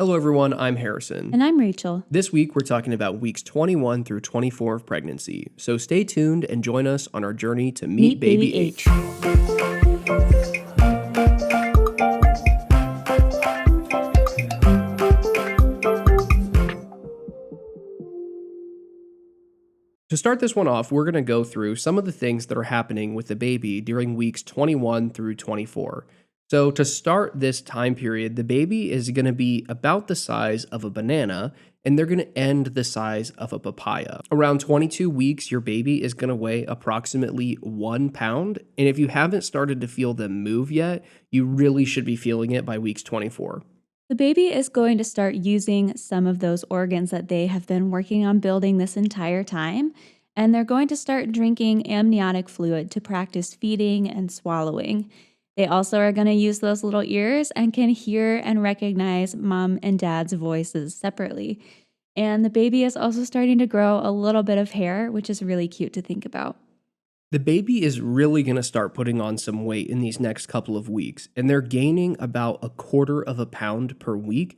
Hello everyone, I'm Harrison. And I'm Rachel. This week we're talking about weeks 21 through 24 of pregnancy, so stay tuned and join us on our journey to meet baby H. To start this one off, we're going to go through some of the things that are happening with the baby during weeks 21 through 24. So to start this time period, the baby is going to be about the size of a banana, and they're going to end the size of a papaya. Around 22 weeks, your baby is going to weigh approximately 1 pound, and if you haven't started to feel them move yet, you really should be feeling it by weeks 24. The baby is going to start using some of those organs that they have been working on building this entire time, and they're going to start drinking amniotic fluid to practice feeding and swallowing. They also are going to use those little ears and can hear and recognize mom and dad's voices separately. And the baby is also starting to grow a little bit of hair, which is really cute to think about. The baby is really going to start putting on some weight in these next couple of weeks, and they're gaining about 1/4 pound per week.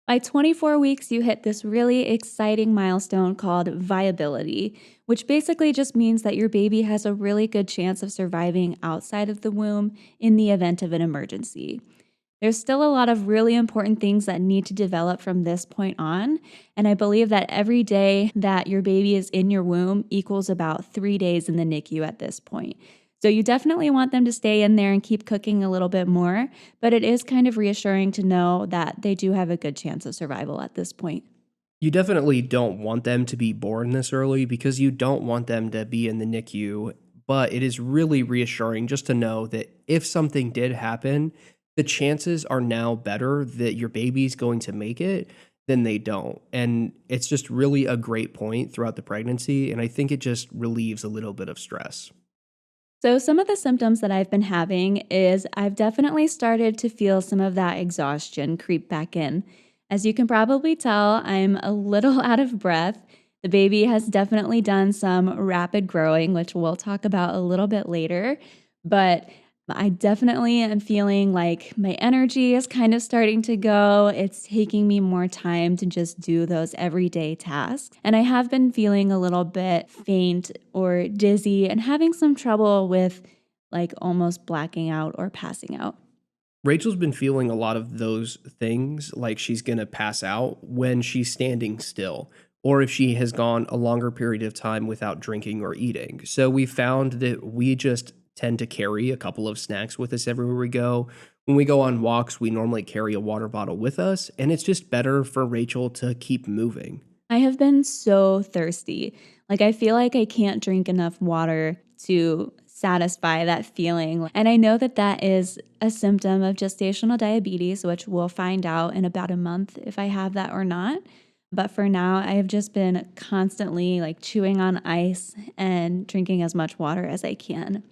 By 24 weeks, you hit this really exciting milestone called viability, which basically just means that your baby has a really good chance of surviving outside of the womb in the event of an emergency. There's still a lot of really important things that need to develop from this point on, and I believe that every day that your baby is in your womb equals about 3 days in the NICU at this point. So you definitely want them to stay in there and keep cooking a little bit more, but it is kind of reassuring to know that they do have a good chance of survival at this point. You definitely don't want them to be born this early because you don't want them to be in the NICU, but it is really reassuring just to know that if something did happen, the chances are now better that your baby's going to make it than they don't. And it's just really a great point throughout the pregnancy, and I think it just relieves a little bit of stress. So, some of the symptoms that I've been having is I've definitely started to feel some of that exhaustion creep back in. As you can probably tell, I'm a little out of breath. The baby has definitely done some rapid growing, which we'll talk about a little bit later. But I definitely am feeling like my energy is kind of starting to go. It's taking me more time to just do those everyday tasks. And I have been feeling a little bit faint or dizzy and having some trouble with like almost blacking out or passing out. Rachel's been feeling a lot of those things, like she's going to pass out when she's standing still, or if she has gone a longer period of time without drinking or eating. So we found that we just tend to carry a couple of snacks with us everywhere we go. When we go on walks, we normally carry a water bottle with us, and it's just better for Rachel to keep moving. I have been so thirsty. Like, I feel like I can't drink enough water to satisfy that feeling. And I know that that is a symptom of gestational diabetes, which we'll find out in about a month if I have that or not. But for now, I have just been constantly like chewing on ice and drinking as much water as I can.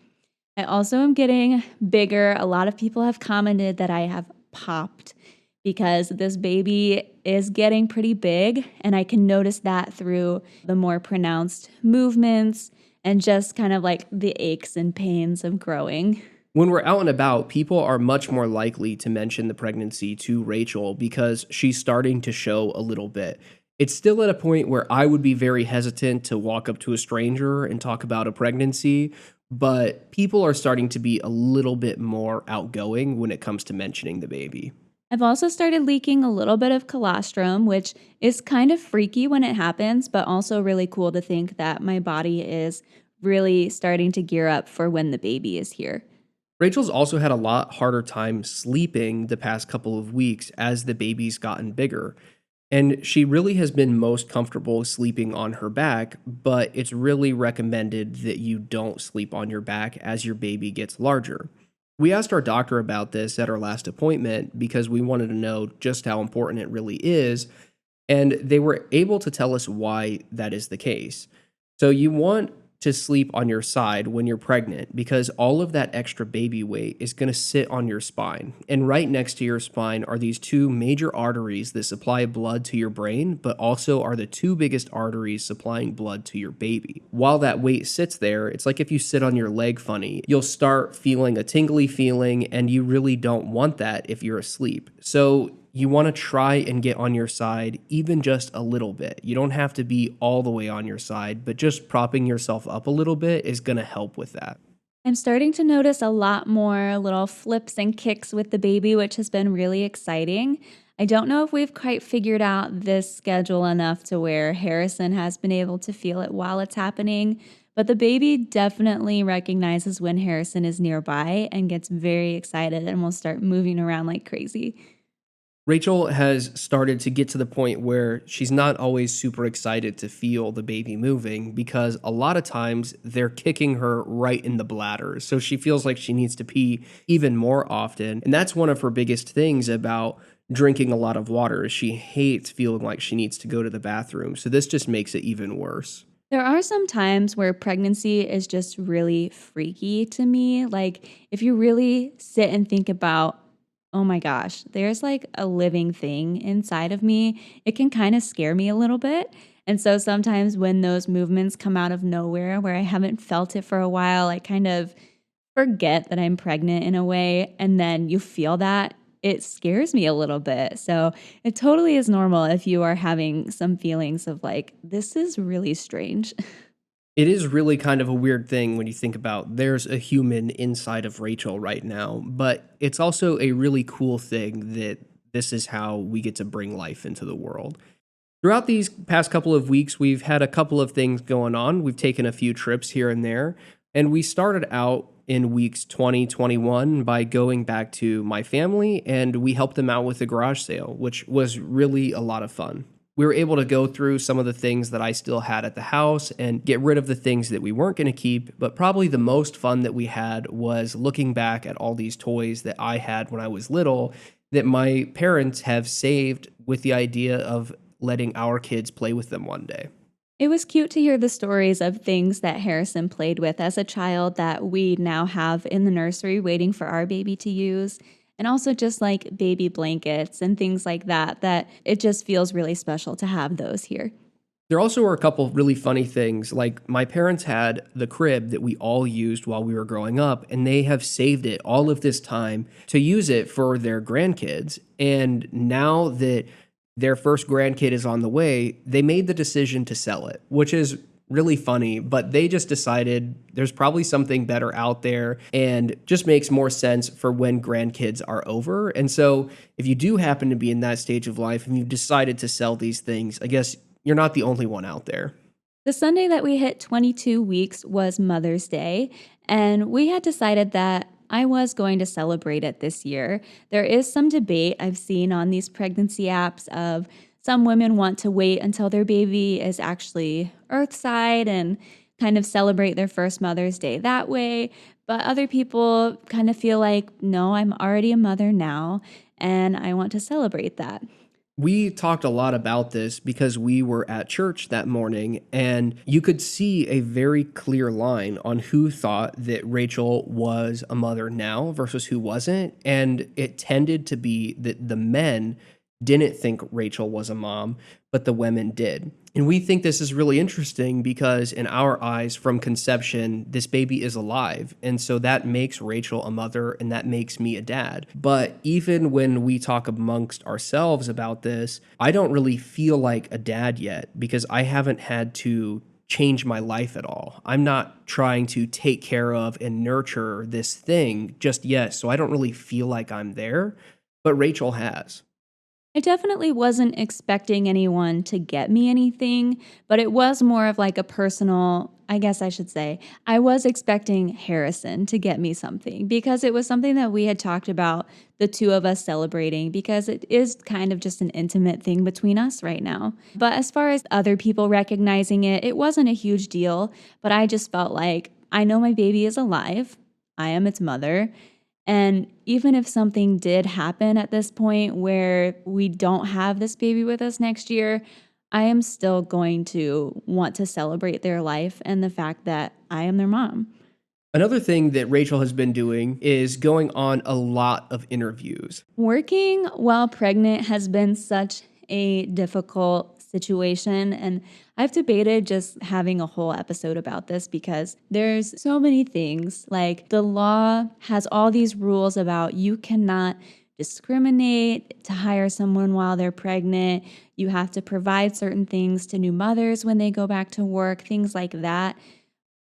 I also am getting bigger. A lot of people have commented that I have popped because this baby is getting pretty big, and I can notice that through the more pronounced movements and just kind of like the aches and pains of growing. When we're out and about, people are much more likely to mention the pregnancy to Rachel because she's starting to show a little bit. It's still at a point where I would be very hesitant to walk up to a stranger and talk about a pregnancy, but people are starting to be a little bit more outgoing when it comes to mentioning the baby. I've also started leaking a little bit of colostrum, which is kind of freaky when it happens, but also really cool to think that my body is really starting to gear up for when the baby is here. Rachel's also had a lot harder time sleeping the past couple of weeks as the baby's gotten bigger. And she really has been most comfortable sleeping on her back, but it's really recommended that you don't sleep on your back as your baby gets larger. We asked our doctor about this at our last appointment because we wanted to know just how important it really is, and they were able to tell us why that is the case. So you want to sleep on your side when you're pregnant because all of that extra baby weight is going to sit on your spine. And right next to your spine are these two major arteries that supply blood to your brain, but also are the two biggest arteries supplying blood to your baby. While that weight sits there, it's like if you sit on your leg funny, you'll start feeling a tingly feeling, and you really don't want that if you're asleep. So you want to try and get on your side even just a little bit. You don't have to be all the way on your side, but just propping yourself up a little bit is going to help with that. I'm starting to notice a lot more little flips and kicks with the baby, which has been really exciting. I don't know if we've quite figured out this schedule enough to where Harrison has been able to feel it while it's happening, but the baby definitely recognizes when Harrison is nearby and gets very excited and will start moving around like crazy. Rachel has started to get to the point where she's not always super excited to feel the baby moving because a lot of times they're kicking her right in the bladder. So she feels like she needs to pee even more often. And that's one of her biggest things about drinking a lot of water is she hates feeling like she needs to go to the bathroom. So this just makes it even worse. There are some times where pregnancy is just really freaky to me. Like, if you really sit and think about, oh my gosh, there's like a living thing inside of me, it can kind of scare me a little bit. And so sometimes when those movements come out of nowhere where I haven't felt it for a while, I kind of forget that I'm pregnant in a way, and then you feel that, it scares me a little bit. So it totally is normal if you are having some feelings of like, this is really strange. It is really kind of a weird thing when you think about there's a human inside of Rachel right now, but it's also a really cool thing that this is how we get to bring life into the world. Throughout these past couple of weeks, we've had a couple of things going on. We've taken a few trips here and there, and we started out in weeks 20, 21 by going back to my family and we helped them out with the garage sale, which was really a lot of fun. We were able to go through some of the things that I still had at the house and get rid of the things that we weren't going to keep. But probably the most fun that we had was looking back at all these toys that I had when I was little that my parents have saved with the idea of letting our kids play with them one day. It was cute to hear the stories of things that Harrison played with as a child that we now have in the nursery waiting for our baby to use. And also just like baby blankets and things like that, that it just feels really special to have those here. There also were a couple really funny things. Like my parents had the crib that we all used while we were growing up, and they have saved it all of this time to use it for their grandkids. And now that their first grandkid is on the way, they made the decision to sell it, which is really funny, but they just decided there's probably something better out there and just makes more sense for when grandkids are over. And so if you do happen to be in that stage of life and you've decided to sell these things, I guess you're not the only one out there. The Sunday that we hit 22 weeks was Mother's Day, and we had decided that I was going to celebrate it this year. There is some debate I've seen on these pregnancy apps of some women want to wait until their baby is actually earthside and kind of celebrate their first Mother's Day that way. But other people kind of feel like, no, I'm already a mother now, and I want to celebrate that. We talked a lot about this because we were at church that morning, and you could see a very clear line on who thought that Rachel was a mother now versus who wasn't. And it tended to be that the men didn't think Rachel was a mom, but the women did. And we think this is really interesting because, in our eyes, from conception, this baby is alive. And so that makes Rachel a mother and that makes me a dad. But even when we talk amongst ourselves about this, I don't really feel like a dad yet because I haven't had to change my life at all. I'm not trying to take care of and nurture this thing just yet. So I don't really feel like I'm there, but Rachel has. I definitely wasn't expecting anyone to get me anything, but it was more of like a personal, I guess I should say, I was expecting Harrison to get me something because it was something that we had talked about, the two of us celebrating, because it is kind of just an intimate thing between us right now. But as far as other people recognizing it, it wasn't a huge deal, but I just felt like I know my baby is alive. I am its mother. And even if something did happen at this point where we don't have this baby with us next year, I am still going to want to celebrate their life and the fact that I am their mom. Another thing that Rachel has been doing is going on a lot of interviews. Working while pregnant has been such a difficult situation, and I've debated just having a whole episode about this because there's so many things. Like the law has all these rules about you cannot discriminate to hire someone while they're pregnant. You have to provide certain things to new mothers when they go back to work, things like that.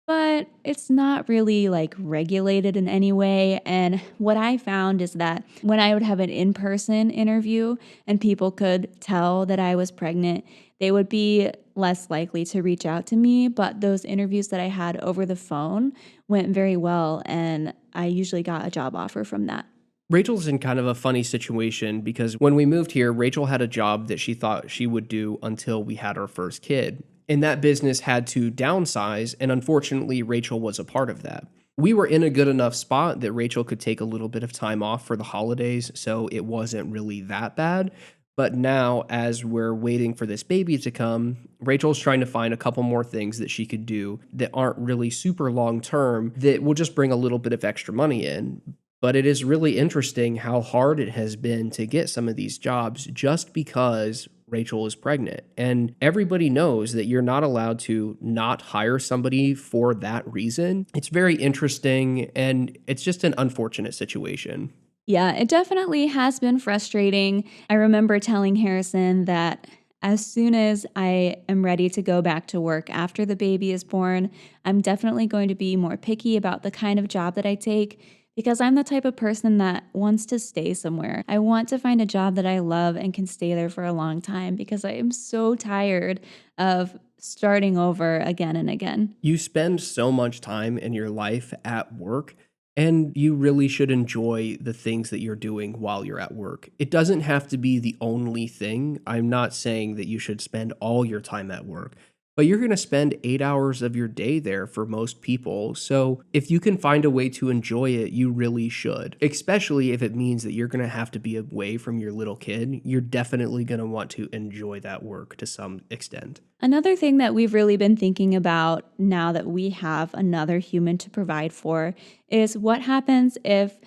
But it's not really like regulated in any way. And what I found is that when I would have an in person interview and people could tell that I was pregnant, they would be less likely to reach out to me. But those interviews that I had over the phone went very well. And I usually got a job offer from that. Rachel's in kind of a funny situation because when we moved here, Rachel had a job that she thought she would do until we had our first kid. And that business had to downsize, and unfortunately, Rachel was a part of that. We were in a good enough spot that Rachel could take a little bit of time off for the holidays, so it wasn't really that bad. But now, as we're waiting for this baby to come, Rachel's trying to find a couple more things that she could do that aren't really super long term that will just bring a little bit of extra money in. But it is really interesting how hard it has been to get some of these jobs just because Rachel is pregnant. And everybody knows that you're not allowed to not hire somebody for that reason. It's very interesting and it's just an unfortunate situation. Yeah, it definitely has been frustrating. I remember telling Harrison that as soon as I am ready to go back to work after the baby is born, I'm definitely going to be more picky about the kind of job that I take because I'm the type of person that wants to stay somewhere. I want to find a job that I love and can stay there for a long time because I am so tired of starting over again and again. You spend so much time in your life at work, and you really should enjoy the things that you're doing while you're at work. It doesn't have to be the only thing. I'm not saying that you should spend all your time at work, but you're going to spend 8 hours of your day there for most people. So if you can find a way to enjoy it, you really should, especially if it means that you're going to have to be away from your little kid. You're definitely going to want to enjoy that work to some extent. Another thing that we've really been thinking about now that we have another human to provide for is what happens if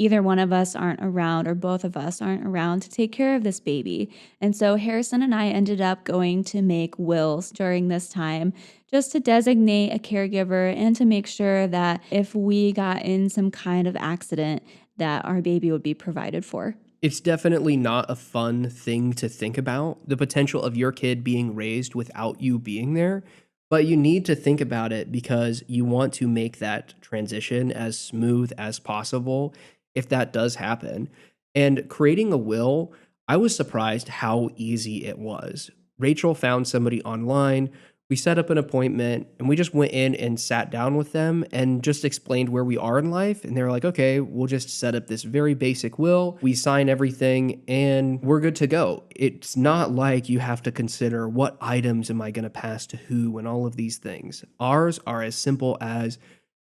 either one of us aren't around or both of us aren't around to take care of this baby. And so Harrison and I ended up going to make wills during this time just to designate a caregiver and to make sure that if we got in some kind of accident that our baby would be provided for. It's definitely not a fun thing to think about, the potential of your kid being raised without you being there, but you need to think about it because you want to make that transition as smooth as possible if that does happen. And creating a will, I was surprised how easy it was. Rachel found somebody online. We set up an appointment and we just went in and sat down with them and just explained where we are in life. And they're like, okay, we'll just set up this very basic will. We sign everything and we're good to go. It's not like you have to consider what items am I going to pass to who and all of these things. Ours are as simple as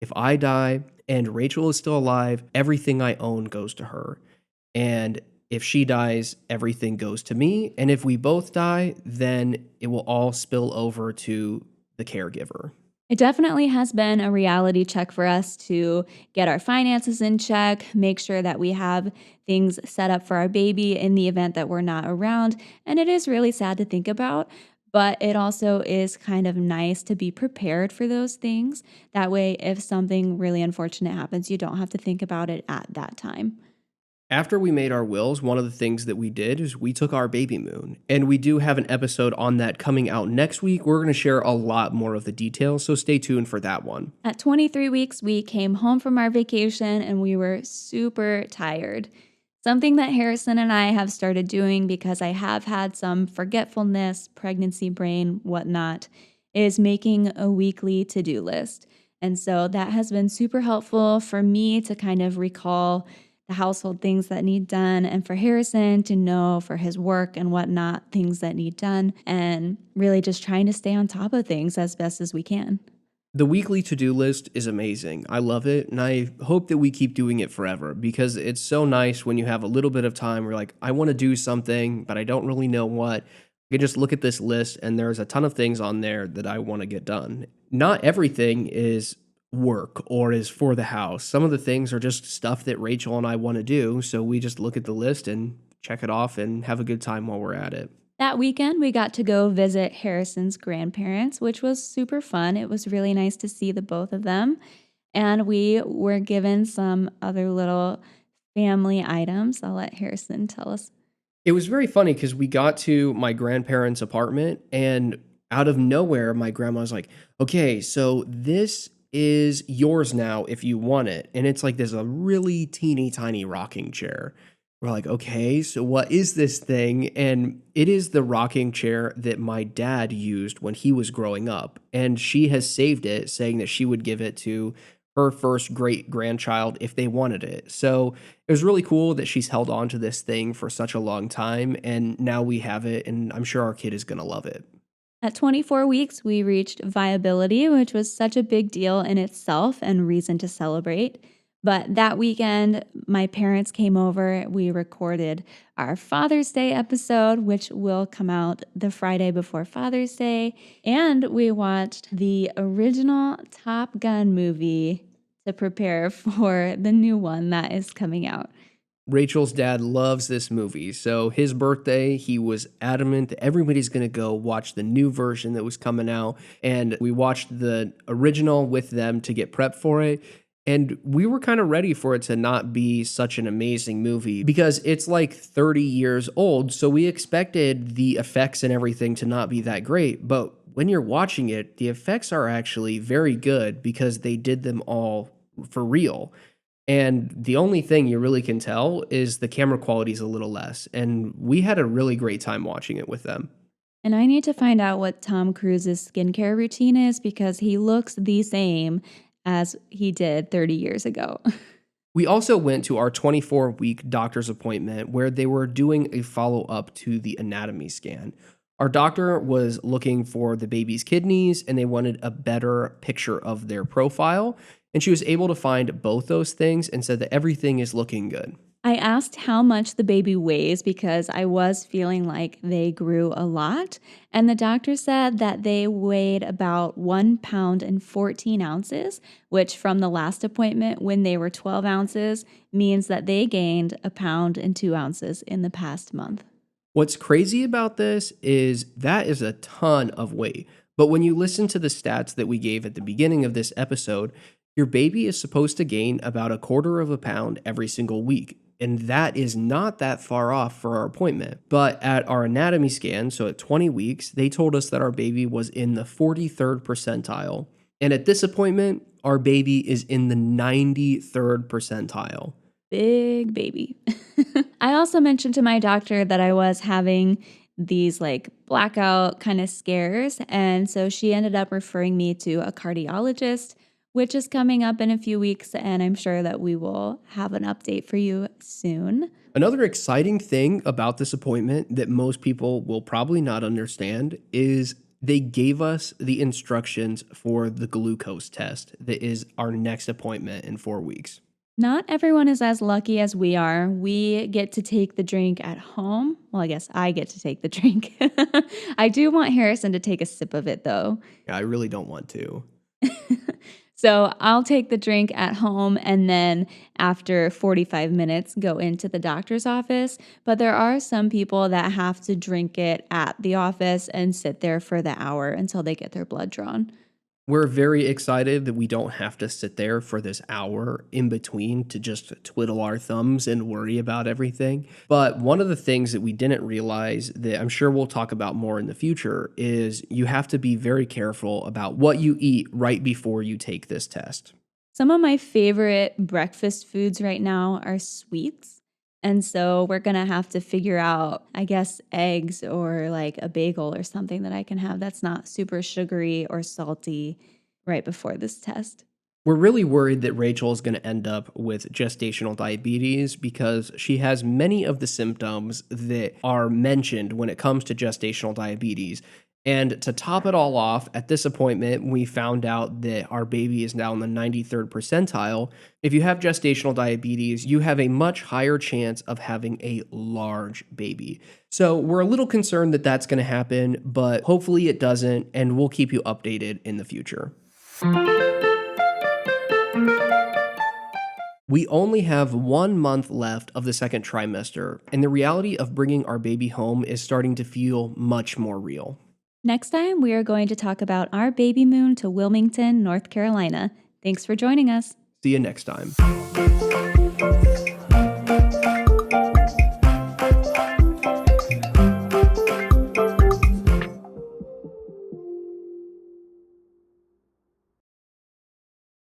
if I die and Rachel is still alive, everything I own goes to her. And if she dies, everything goes to me. And if we both die, then it will all spill over to the caregiver. It definitely has been a reality check for us to get our finances in check, make sure that we have things set up for our baby in the event that we're not around. And it is really sad to think about, but it also is kind of nice to be prepared for those things. That way, if something really unfortunate happens, you don't have to think about it at that time. After we made our wills, one of the things that we did is we took our baby moon. And we do have an episode on that coming out next week. We're going to share a lot more of the details, so stay tuned for that one. At 23 weeks, we came home from our vacation and we were super tired. Something that Harrison and I have started doing because I have had some forgetfulness, pregnancy brain, whatnot, is making a weekly to do list. And so that has been super helpful for me to kind of recall the household things that need done, and for Harrison to know for his work and whatnot, things that need done, and really just trying to stay on top of things as best as we can. The weekly to do list is amazing. I love it. And I hope that we keep doing it forever because it's so nice when you have a little bit of time where you're like, I want to do something, but I don't really know what. You can just look at this list and there's a ton of things on there that I want to get done. Not everything is work or is for the house. Some of the things are just stuff that Rachel and I want to do. So we just look at the list and check it off and have a good time while we're at it. That weekend, we got to go visit Harrison's grandparents, which was super fun. It was really nice to see the both of them. And we were given some other little family items. I'll let Harrison tell us. It was very funny because we got to my grandparents' apartment, and out of nowhere, my grandma was like, "Okay, so this is yours now if you want it." And it's like there's a really teeny tiny rocking chair. We're like, "Okay, so what is this thing?" And it is the rocking chair that my dad used when he was growing up. And she has saved it, saying that she would give it to her first great grandchild if they wanted it. So it was really cool that she's held on to this thing for such a long time, and now we have it, and I'm sure our kid is gonna love it. At 24 weeks, we reached viability, which was such a big deal in itself and reason to celebrate. But that weekend, my parents came over. We recorded our Father's Day episode, which will come out the Friday before Father's Day. And we watched the original Top Gun movie to prepare for the new one that is coming out. Rachel's dad loves this movie, so his birthday, he was adamant that everybody's gonna go watch the new version that was coming out, and we watched the original with them to get prepped for it, and we were kinda ready for it to not be such an amazing movie because it's like 30 years old, so we expected the effects and everything to not be that great, but when you're watching it, the effects are actually very good because they did them all for real. And the only thing you really can tell is the camera quality is a little less, and we had a really great time watching it with them. And I need to find out what Tom Cruise's skincare routine is because he looks the same as he did 30 years ago. We also went to our 24-week doctor's appointment where they were doing a follow-up to the anatomy scan. Our doctor was looking for the baby's kidneys, and they wanted a better picture of their profile, and she was able to find both those things and said that everything is looking good. I asked how much the baby weighs because I was feeling like they grew a lot. And the doctor said that they weighed about 1 pound and 14 ounces, which from the last appointment when they were 12 ounces means that they gained 1 pound and 2 ounces in the past month. What's crazy about this is that is a ton of weight. But when you listen to the stats that we gave at the beginning of this episode, your baby is supposed to gain about a quarter of a pound every single week. And that is not that far off for our appointment. But at our anatomy scan, so at 20 weeks, they told us that our baby was in the 43rd percentile. And at this appointment, our baby is in the 93rd percentile. Big baby. I also mentioned to my doctor that I was having these like blackout kind of scares. And so she ended up referring me to a cardiologist, which is coming up in a few weeks. And I'm sure that we will have an update for you soon. Another exciting thing about this appointment that most people will probably not understand is they gave us the instructions for the glucose test that is our next appointment in 4 weeks. Not everyone is as lucky as we are. We get to take the drink at home. Well, I guess I get to take the drink. I do want Harrison to take a sip of it, though. Yeah, I really don't want to. So I'll take the drink at home and then after 45 minutes go into the doctor's office. But there are some people that have to drink it at the office and sit there for the hour until they get their blood drawn. We're very excited that we don't have to sit there for this hour in between to just twiddle our thumbs and worry about everything. But one of the things that we didn't realize that I'm sure we'll talk about more in the future is you have to be very careful about what you eat right before you take this test. Some of my favorite breakfast foods right now are sweets. And so we're going to have to figure out, I guess, eggs or like a bagel or something that I can have that's not super sugary or salty right before this test. We're really worried that Rachel is going to end up with gestational diabetes because she has many of the symptoms that are mentioned when it comes to gestational diabetes. And to top it all off, at this appointment, we found out that our baby is now in the 93rd percentile. If you have gestational diabetes, you have a much higher chance of having a large baby. So we're a little concerned that that's going to happen, but hopefully it doesn't, and we'll keep you updated in the future. We only have 1 month left of the second trimester, and the reality of bringing our baby home is starting to feel much more real. Next time, we are going to talk about our baby moon to Wilmington, North Carolina. Thanks for joining us. See you next time.